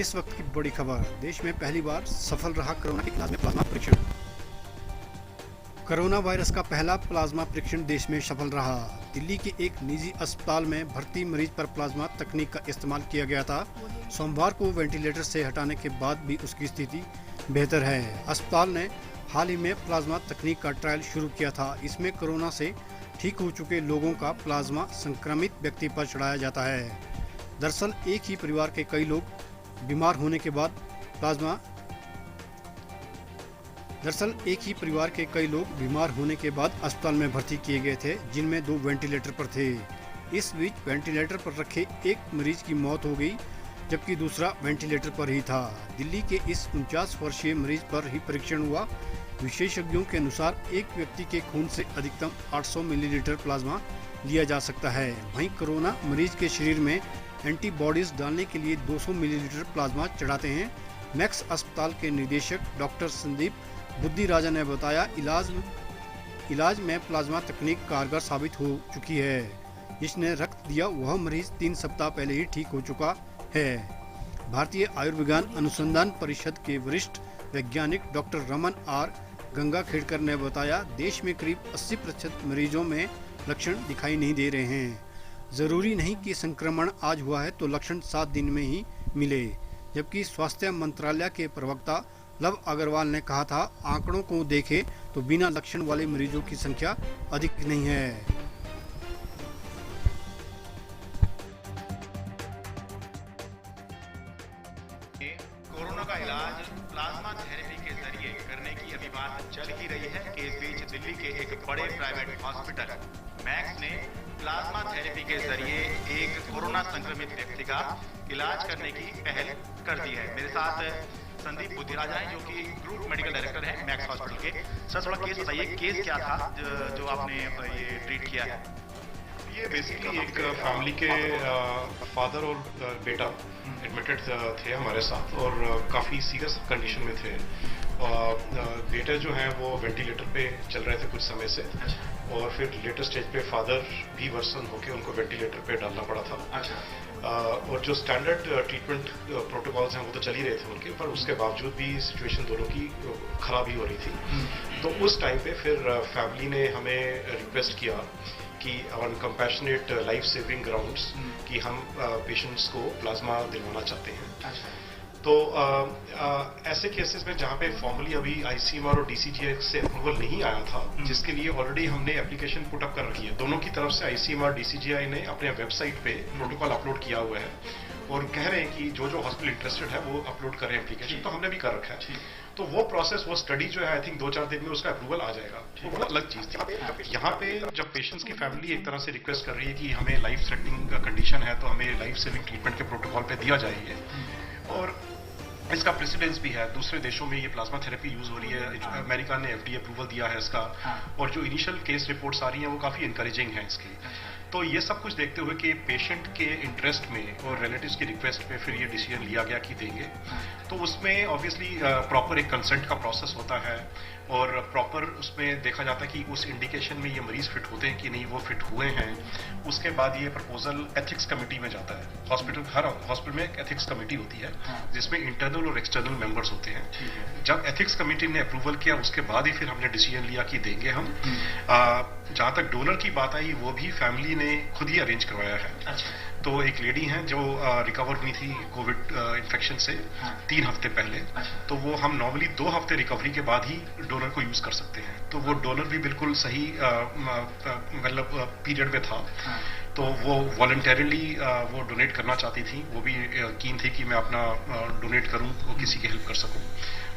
इस वक्त की बड़ी खबर, देश में पहली बार सफल रहा कोरोना के इलाज में प्लाज्मा परीक्षण। कोरोना वायरस का पहला प्लाज्मा परीक्षण देश में सफल रहा। दिल्ली के एक निजी अस्पताल में भर्ती मरीज पर प्लाज्मा तकनीक का इस्तेमाल किया गया था। सोमवार को वेंटिलेटर से हटाने के बाद भी उसकी स्थिति बेहतर है। अस्पताल ने हाल ही में प्लाज्मा तकनीक का ट्रायल शुरू किया था। इसमें कोरोना से ठीक हो चुके लोगों का प्लाज्मा संक्रमित व्यक्ति पर चढ़ाया जाता है। दरअसल एक ही परिवार के कई लोग बीमार होने के बाद अस्पताल में भर्ती किए गए थे, जिनमें 2 वेंटिलेटर पर थे। इस बीच वेंटिलेटर पर रखे एक मरीज की मौत हो गई, जबकि दूसरा वेंटिलेटर पर ही था। दिल्ली के इस 49 वर्षीय मरीज पर ही परीक्षण हुआ। विशेषज्ञों के अनुसार एक व्यक्ति के खून से अधिकतम 800 मिलीलीटर प्लाज्मा लिया जा सकता है। वहीं कोरोना मरीज के शरीर में एंटीबॉडीज डालने के लिए 200 मिलीलीटर प्लाज्मा चढ़ाते हैं। मैक्स अस्पताल के निदेशक डॉक्टर संदीप बुद्धिराजा ने बताया, इलाज में प्लाज्मा तकनीक कारगर साबित हो चुकी है। जिसने रक्त दिया वह मरीज 3 सप्ताह पहले ही ठीक हो चुका है। भारतीय आयुर्विज्ञान अनुसंधान परिषद के वरिष्ठ वैज्ञानिक डॉक्टर रमन आर गंगाखेड़कर ने बताया, देश में करीब 80% मरीजों में लक्षण दिखाई नहीं दे रहे हैं। जरूरी नहीं कि संक्रमण आज हुआ है तो लक्षण 7 दिन में ही मिले। जबकि स्वास्थ्य मंत्रालय के प्रवक्ता लव अग्रवाल ने कहा था, आंकड़ों को देखें तो बिना लक्षण वाले मरीजों की संख्या अधिक नहीं है। कोरोना का इलाज प्लाज्मा थेरेपी के जरिए करने की अभी बात चल ही रही है कि इस बीच दिल्ली के एक बड़े प्राइवेट हॉस्पिटल मैक्स ने प्लाज्मा थेरेपी के जरिए एक कोरोना संक्रमित व्यक्ति का इलाज करने की पहल कर दी है। मेरे साथ संदीप बुद्धिराजा हैं, जो कि ग्रुप मेडिकल डायरेक्टर हैं मैक्स हॉस्पिटल के। सर, थोड़ा केस बताइए, केस क्या था जो आपने ये ट्रीट किया है? ये बेसिकली एक फैमिली के फादर और बेटा एडमिटेड थे हमारे साथ और काफ़ी सीरियस कंडीशन में थे। बेटे जो हैं वो वेंटिलेटर पे चल रहे थे कुछ समय से, और फिर लेटर स्टेज पे फादर भी वर्सन होके उनको वेंटिलेटर पे डालना पड़ा था। और जो स्टैंडर्ड ट्रीटमेंट प्रोटोकॉल्स हैं वो तो चल ही रहे थे उनके, पर उसके बावजूद भी सिचुएशन दोनों की खराब ही हो रही थी। तो उस टाइम पे फिर फैमिली ने हमें रिक्वेस्ट किया कि on compassionate life saving grounds कि हम पेशेंट्स को प्लाज्मा दिलवाना चाहते हैं। तो ऐसे केसेस में जहाँ पे फॉर्मली अभी आईसीएमआर और डीसीजीआई से अप्रूवल नहीं आया था, जिसके लिए ऑलरेडी हमने एप्लीकेशन पुट अप कर रखी है। दोनों की तरफ से आईसीएमआर डीसीजीआई ने अपने वेबसाइट पे प्रोटोकॉल अपलोड किया हुआ है और कह रहे हैं कि जो हॉस्पिटल इंटरेस्टेड है वो अपलोड करें एप्लीकेशन। तो हमने भी कर रखा है। तो वो प्रोसेस, वो स्टडी जो है, आई थिंक 2-4 दिन में उसका अप्रूवल आ जाएगा। तो वो अलग चीज थी। यहाँ पे जब पेशेंट्स की फैमिली एक तरह से रिक्वेस्ट कर रही है कि हमें लाइफ थ्रेटनिंग कंडीशन है तो हमें लाइफ सेविंग ट्रीटमेंट के प्रोटोकॉल पे दिया जाए, और इसका प्रेसिडेंस भी है। दूसरे देशों में ये प्लाज्मा थेरेपी यूज हो रही है। अमेरिका ने एफडीए अप्रूवल दिया है इसका, और जो इनिशियल केस रिपोर्ट्स आ रही हैं वो काफी इंकरेजिंग है इसकी। तो ये सब कुछ देखते हुए कि पेशेंट के इंटरेस्ट में और रिलेटिव्स की रिक्वेस्ट पे फिर ये डिसीजन लिया गया कि देंगे। तो उसमें ऑब्वियसली प्रॉपर एक कंसेंट का प्रोसेस होता है, और प्रॉपर उसमें देखा जाता है कि उस इंडिकेशन में ये मरीज फिट होते हैं कि नहीं, वो फिट हुए हैं। उसके बाद ये प्रपोजल एथिक्स कमेटी में जाता है। हर हॉस्पिटल में एक एथिक्स कमेटी होती है जिसमें इंटरनल और एक्सटर्नल मेंबर्स होते हैं। जब एथिक्स कमेटी ने अप्रूवल किया उसके बाद ही फिर हमने डिसीजन लिया कि देंगे हम। जहां तक डोनर की बात आई, वो भी फैमिली ने खुद ही अरेंज करवाया है। तो एक लेडी हैं जो रिकवर हुई थी कोविड इन्फेक्शन से 3 हफ्ते पहले। तो वो हम नॉर्मली 2 हफ्ते रिकवरी के बाद ही डोनर को यूज कर सकते हैं। तो वो डोनर भी बिल्कुल सही मतलब पीरियड में था। तो वो वॉलंटरीली वो डोनेट करना चाहती थी। वो भी कीन थी कि मैं अपना डोनेट करूं और किसी की हेल्प कर सकूं।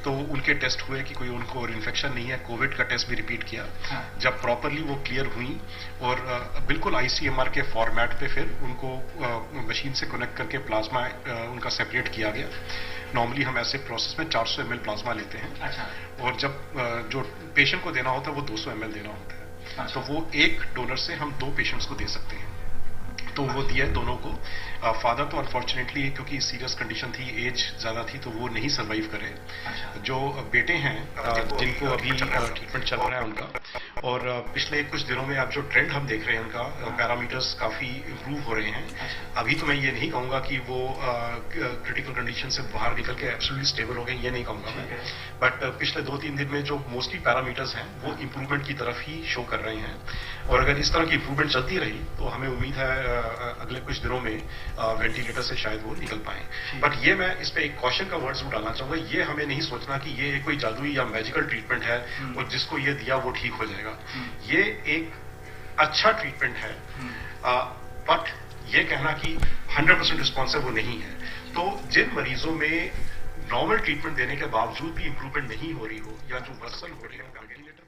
तो उनके टेस्ट हुए कि कोई उनको इन्फेक्शन नहीं है। कोविड का टेस्ट भी रिपीट किया। जब प्रॉपरली वो क्लियर हुई और बिल्कुल आईसीएमआर के फॉर्मेट पे फिर उनको मशीन से कनेक्ट करके प्लाज्मा उनका सेपरेट किया गया। नॉर्मली हम ऐसे प्रोसेस में 400 ml प्लाज्मा लेते हैं। और जब जो पेशेंट को देना होता है वो 200 ml देना होता है। तो वो एक डोनर से हम 2 पेशेंट्स को दे सकते हैं। तो वो दिया दोनों को। फादर तो अनफॉर्चुनेटली क्योंकि सीरियस कंडीशन थी, एज ज्यादा थी, तो वो नहीं सर्वाइव करे। जो बेटे हैं जिनको अभी ट्रीटमेंट चल रहा है उनका, और पिछले कुछ दिनों में अब जो ट्रेंड हम देख रहे हैं उनका पैरामीटर्स काफी इंप्रूव हो रहे हैं। अभी तो मैं ये नहीं कहूंगा कि वो क्रिटिकल कंडीशन से बाहर निकल के एब्सोल्युटली स्टेबल हो गए, ये नहीं कहूंगा मैं, बट पिछले 2-3 दिन में जो मोस्टली पैरामीटर्स हैं वो इंप्रूवमेंट की तरफ ही शो कर रहे हैं। और अगर इस तरह की इंप्रूवमेंट चलती रही तो हमें उम्मीद है अगले कुछ दिनों में वेंटिलेटर से शायद वो निकल पाए। बट ये मैं इस पे एक कॉशन का वर्ड जरूर डालना चाहूंगा, ये हमें नहीं सोचना कि ये कोई जादुई या मैजिकल ट्रीटमेंट है और जिसको ये दिया वो ठीक हो जाएगा। ये एक अच्छा ट्रीटमेंट है, बट ये कहना कि 100% रिस्पॉन्सिव वो नहीं है। तो जिन मरीजों में नॉर्मल ट्रीटमेंट देने के बावजूद भी इंप्रूवमेंट नहीं हो रही हो या जो वर्सन हो रहे हैं, वेंटिलेटर